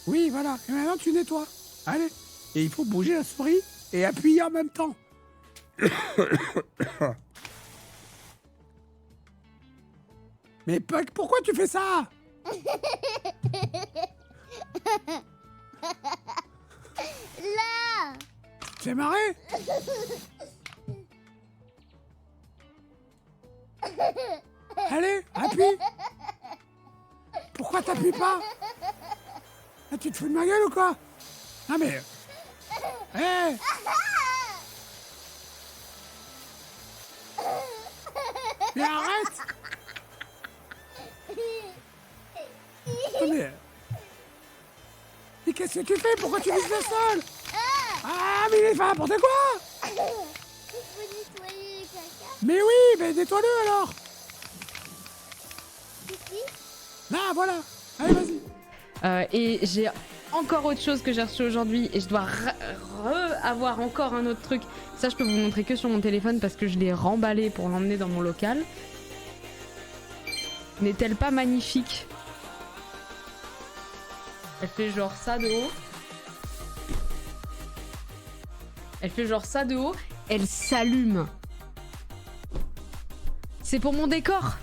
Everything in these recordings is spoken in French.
Oui, voilà. Et maintenant, tu nettoies. Allez. Et il faut bouger la souris et appuyer en même temps. Mais pourquoi tu fais ça? Là. Tu te fais marrer? Allez, appuie. Pourquoi t'appuies pas? Ah, tu te fous de ma gueule ou quoi? Ah mais... Hé. Mais arrête. Mais qu'est-ce que tu fais? Pourquoi tu vises le sol? Ah mais il fait n'importe quoi. Il faut nettoyer le caca. Mais oui, mais nettoie-le alors. Ici. Là, voilà. Allez, vas-y. Et j'ai encore autre chose que j'ai reçu aujourd'hui et je dois avoir encore un autre truc. Ça, je peux vous montrer que sur mon téléphone parce que je l'ai remballé pour l'emmener dans mon local. N'est-elle pas magnifique? Elle fait genre ça de haut. Elle fait genre ça de haut. Elle s'allume. C'est pour mon décor.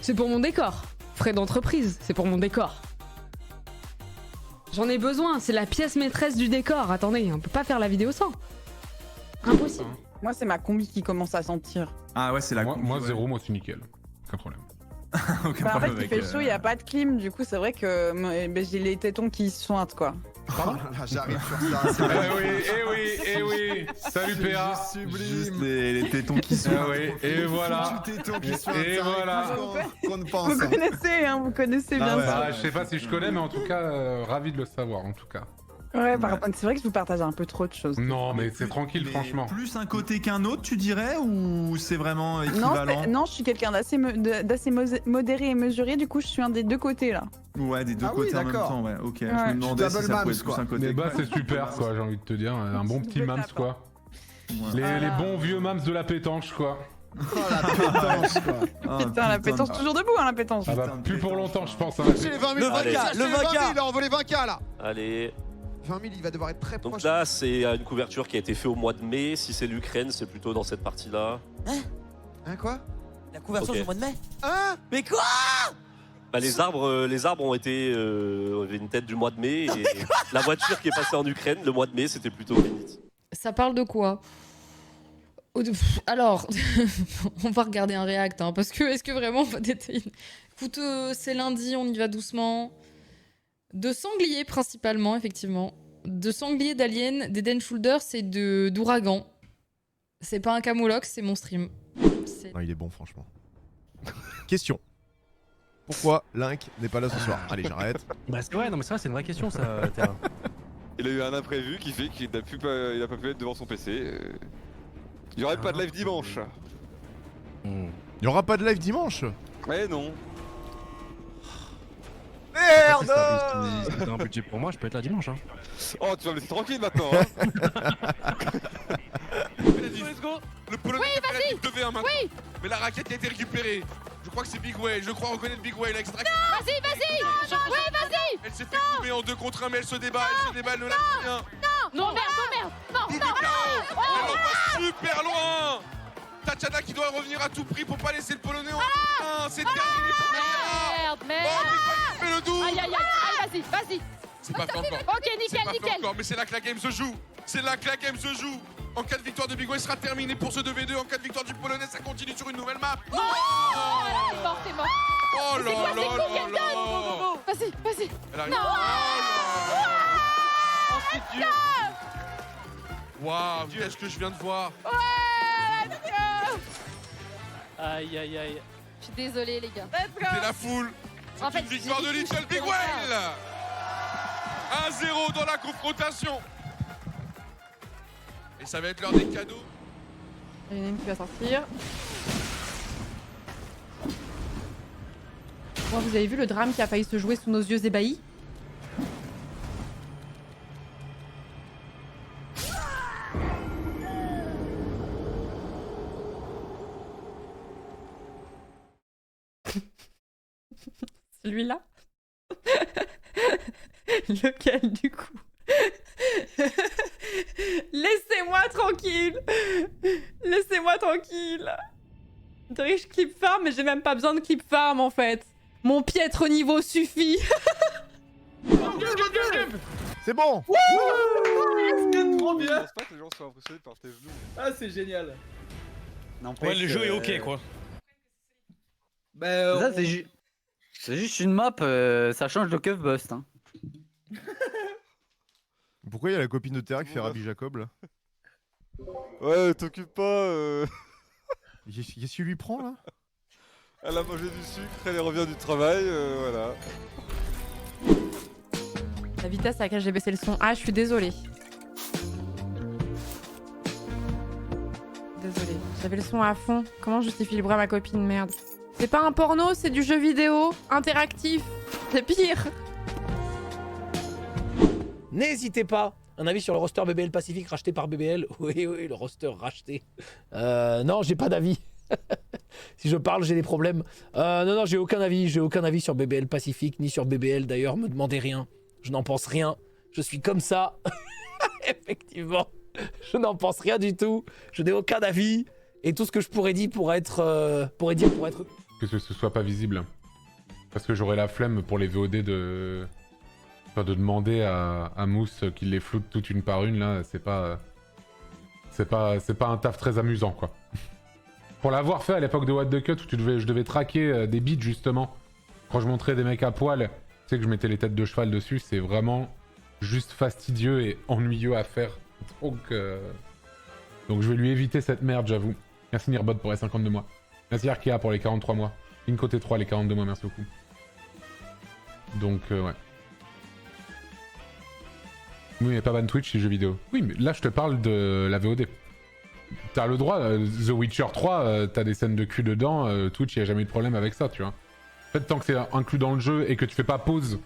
C'est pour mon décor. Frais d'entreprise, c'est pour mon décor. J'en ai besoin, c'est la pièce maîtresse du décor. Attendez, on peut pas faire la vidéo sans. Impossible. Moi, c'est ma combi qui commence à sentir. Ah ouais, c'est la combi. Moi, zéro, moi c'est nickel. Aucun problème. Aucun Bah, en fait, problème il fait chaud, il n'y a pas de clim, du coup, c'est vrai que j'ai les tétons qui sointent, quoi. Oh là là, j'arrive sur ça. Eh oui. Salut PA. Juste les tétons qui sont. Ah oui, et voilà. Et voilà. Qu'on ne pense. Vous connaissez, hein, vous connaissez bien ouais. ça. Bah, je sais pas si je connais, mais en tout cas, ravi de le savoir, en tout cas. Ouais, par contre, c'est vrai que je vous partage un peu trop de choses. Non, mais c'est tranquille, Mais franchement. Plus un côté qu'un autre, tu dirais, ou c'est vraiment équivalent? Non, je suis quelqu'un d'assez modéré et mesuré, du coup, je suis un des deux côtés, là. Ouais, des deux Ah oui, côtés en même d'accord. temps, ouais. Ok, je Ouais. me demandais si Double ça pouvait mams, être plus quoi. un côté. Mais bah, c'est super, quoi, j'ai envie de te dire. Un bon petit Double mams, tap, quoi. Ouais. Les bons vieux mams de la pétanche, quoi. Oh la pétence, quoi. Ah, Putain, la pétance, toujours debout, hein, la pétance. Ah bah, Putain de plus pour pétanche. longtemps, je pense. Hein. Cherchez les 20 000 Allez. cherchez Le les 20 000, 20K. il a envolé 20K là. Allez. 20 000, il va devoir être très Donc proche. là, c'est une couverture qui a été faite au mois de mai. Si c'est l'Ukraine, c'est plutôt dans cette partie-là. Hein, quoi? La couverture Ok. du mois de mai. Hein? Mais quoi? Bah, les arbres ont été avaient une tête du mois de mai et la voiture qui est passée en Ukraine le mois de mai, c'était plutôt Vénite. Ça parle de quoi? Alors, on va regarder un react, hein, parce que est-ce que vraiment on va détailler? Écoute, c'est lundi, on y va doucement. De sangliers principalement, effectivement. De sangliers, d'aliens, d'Eden Shoulders et d'ouragans. C'est pas un camoulox, c'est mon stream. Non, il est bon, franchement. Question. Pourquoi Link n'est pas là ce soir? Allez, j'arrête. Bah ouais, non mais ça c'est une vraie question ça, Terra. Il a eu un imprévu qui fait qu'il n'a pas pu être devant son PC. Il n'y aurait pas de live dimanche. Il y aura pas de live dimanche? Eh non. Merde! Si t'as un budget pour moi, je peux être là dimanche. Hein. Oh, tu vas me laisser tranquille maintenant. Hein. Let's go. Le Polonais qui a fait la 2v1 maintenant. Oui. Mais la raquette a été récupérée. Je crois que c'est Big Way. Je crois reconnaître Big Way. L'extra. Vas-y, vas-y. Ouais, vas-y. Elle s'est fait couper en 2 contre 1, mais elle se débat. Elle ne l'a rien. Non, merde. Non. Elle va super loin. Tatiana qui doit revenir à tout prix pour pas laisser le Polonais en 1. C'est terminé pour Tatiana. Merde. Oh, mais fait le doux. Aïe, vas-y. C'est pas fait encore. Ok, C'est pas fait nickel. encore, mais c'est là que la game se joue. C'est là que la game se joue. En cas de victoire de Big Way, sera terminé pour ce 2v2. En cas de victoire du Polonais, ça continue sur une nouvelle map. Oh, t'es mort. Oh là là là là. Vas-y. Elle arrive. Non. Oh, c'est dur. Waouh, qu'est-ce que je viens de voir. Aïe. Je suis désolée, les gars. C'est la foule. En C'est fait, une victoire de j'ai dit que Little j'étais Big en Well. 1-0 dans la confrontation. Et ça va être l'heure des cadeaux. Il y en a une qui va sortir. Bon, vous avez vu le drame qui a failli se jouer sous nos yeux ébahis? Celui-là. Lequel du coup? Laissez-moi tranquille. Laissez-moi tranquille. Je clip farm, mais j'ai même pas besoin de clip farm en fait. Mon piètre niveau suffit. C'est bon. C'est trop bien. Je pense pas que les gens soient impressionnés par tes genoux. Ah, c'est génial. Ouais, le jeu est ok quoi. Bah, Ça, c'est juste une map, ça change de keuf bust. Hein. Pourquoi il y a la copine de Terra qui fait Rabbi Jacob là? Ouais, t'occupe pas. Qu'est-ce qu'il lui prend là? Elle a mangé du sucre, elle revient du travail, voilà. La vitesse à laquelle j'ai baissé le son. Ah, je suis désolée. Désolée. J'avais le son à fond. Comment justifie le bruit à ma copine, merde. C'est pas un porno, c'est du jeu vidéo interactif. C'est pire. n'hésitez pas. Un avis sur le roster BBL Pacifique racheté par BBL. Oui, le roster racheté. Non, j'ai pas d'avis. Si je parle, j'ai des problèmes. Non, j'ai aucun avis. J'ai aucun avis sur BBL Pacifique, ni sur BBL d'ailleurs. Me demandez rien. Je n'en pense rien. Je suis comme ça. Effectivement. Je n'en pense rien du tout. Je n'ai aucun avis. Et tout ce que je pourrais dire pour être... Que ce soit pas visible. Parce que j'aurais la flemme pour les VOD de demander à Mousse qu'il les floute toute une par une, là, c'est pas un taf très amusant, quoi. Pour l'avoir fait à l'époque de What the Cut, où je devais traquer des beats, justement, quand je montrais des mecs à poil, tu sais que je mettais les têtes de cheval dessus, c'est vraiment juste fastidieux et ennuyeux à faire. Donc je vais lui éviter cette merde, j'avoue. Merci Nirbot pour les 52 mois. Merci Arkea pour les 43 mois. Inco T3 les 42 mois, merci beaucoup. Donc, ouais. Oui, mais pas ban Twitch, c'est jeux vidéo. Oui, mais là, je te parle de la VOD. T'as le droit, The Witcher 3, t'as des scènes de cul dedans, Twitch, y a jamais eu de problème avec ça, tu vois. En fait, tant que c'est inclus dans le jeu et que tu fais pas pause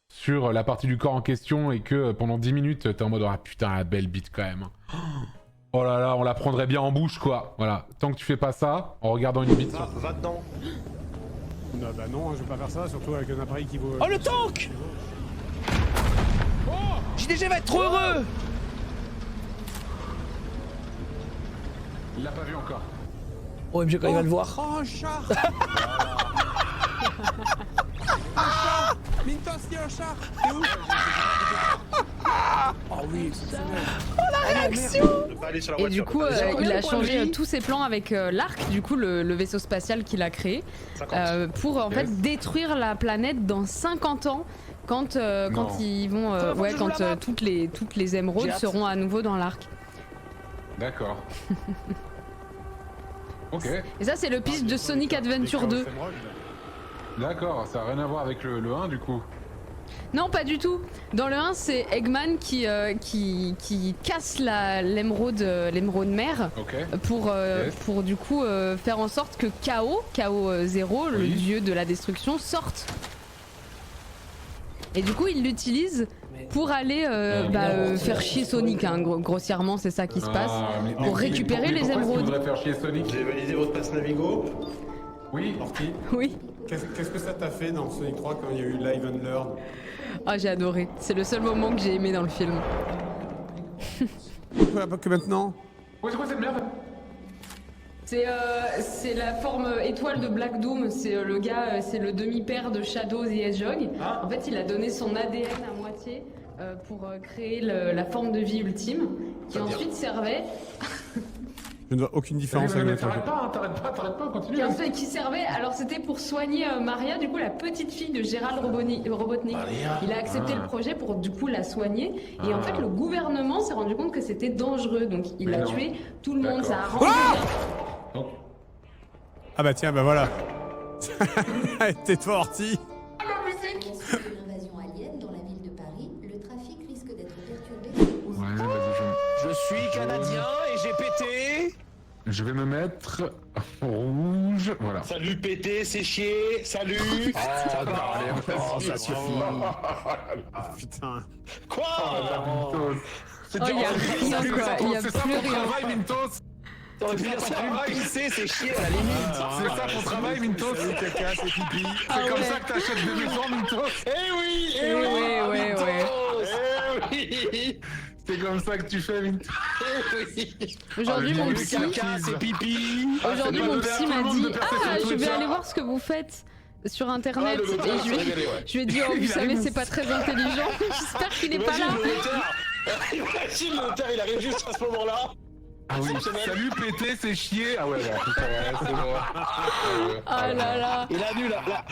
sur la partie du corps en question et que pendant 10 minutes, t'es en mode « Ah putain, la belle bite quand même. Oh là là, on la prendrait bien en bouche, quoi. » Voilà. Tant que tu fais pas ça, en regardant une bite... Va dedans. Non, bah non, je vais pas faire ça, surtout avec un appareil qui vaut... Oh, le tank! JDG va être trop heureux! Il l'a pas vu encore. OMG quand il va le voir. Oh, un char. Un char. Mintos, il y a un char. T'es où? Oh oui, c'est Oh la réaction! Et du coup, il a changé tous ses plans avec l'Arc, du coup le vaisseau spatial qu'il a créé, pour en fait détruire la planète dans 50 ans. Quand ils vont, quand toutes les émeraudes seront à nouveau dans l'arc. D'accord. Ok. Et ça c'est le pitch de Sonic Adventure 2. D'accord, ça n'a rien à voir avec le 1 du coup. Non, pas du tout. Dans le 1, c'est Eggman qui casse l'émeraude mère pour du coup faire en sorte que KO 0, le dieu de la destruction, sorte. Et du coup, il l'utilise pour aller faire chier Sonic, hein, grossièrement, c'est ça qui se passe, pour récupérer les émeraudes. Faire chier Sonic. Vous avez validé votre passe Navigo? Oui. Parti. Oui. Qu'est-ce que ça t'a fait dans Sonic 3 quand il y a eu Live and Learn? Ah, j'ai adoré. C'est le seul moment que j'ai aimé dans le film. Voilà, pas que maintenant. Ouais, c'est quoi cette merde? C'est la forme étoile de Black Doom, c'est le gars, c'est le demi-père de Shadow the Hedgehog. En fait, il a donné son ADN à moitié pour créer la forme de vie ultime, qui ensuite servait... Je ne vois aucune différence avec notre... T'arrêtes pas, continue. Qui servait, alors c'était pour soigner Maria, du coup la petite fille de Gérald Robotnik. Il a accepté le projet pour du coup la soigner, et en fait le gouvernement s'est rendu compte que c'était dangereux, donc il a tué tout le monde, ça a rendu bien. Ah bah tiens, bah voilà. Tais-toi Horty. L'invasion alien dans la ville de Paris, le trafic risque d'être perturbé. Ouais, vas-y, Je suis canadien et j'ai pété. je vais me mettre rouge, voilà. Salut pété, c'est chier, salut. Ça suffit. Putain. Quoi? Oh, il y a rien quoi, il y a plus rien. T'aurais pu dire salut pisser, c'est chier à la limite. C'est ça ton travail, Mintos. C'est caca, c'est pipi. C'est comme ça que t'achètes des maisons, Mintos. Eh oui, Ouais. C'est comme ça que tu fais, Vinto. Aujourd'hui, mon psy. C'est pipi. Aujourd'hui, mon psy m'a dit ah, je vais aller voir ce que vous faites sur internet. Et je lui ai dit oh, vous savez, c'est pas très intelligent. J'espère qu'il est pas là. Imagine le notaire, il arrive juste à ce moment-là. Ah oui, salut pété, c'est chier. Ah ouais, putain, ouais, c'est bon. Ah là là. Il annule là.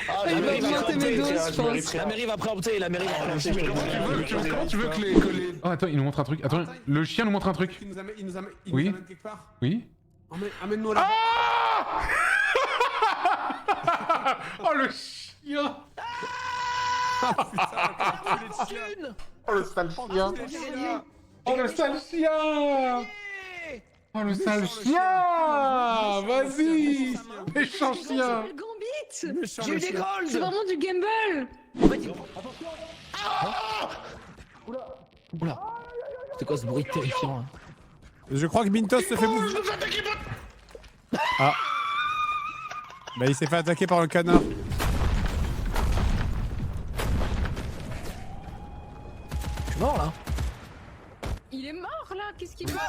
Ah, il va augmenter mes doses, je pense. La mairie va préempter, la mairie va préempter. Comment tu veux que les... Oh attends, il nous montre un truc. Attends, le chien nous montre un truc. Il nous amène Oui. quelque part. Oui. Amène-nous là. Oh le chien. Oh le sale chien. Oh le sale chien. Oh le sale chien. Vas-y. Méchant chien. J'ai eu des golds. C'est vraiment du gamble. Oula. C'est quoi ce bruit terrifiant hein? Je crois que Mintos se fait bouffer. Ah. Bah il s'est fait attaquer par le canard. Je suis mort là. Il est mort là. Qu'est-ce qu'il fait?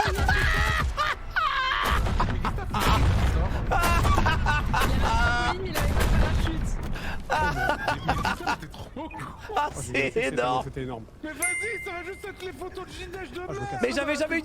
Ah c'est énorme. C'était énorme. Mais vas-y, ça va juste être les photos de Ginage de merde. Mais j'avais jamais utilisé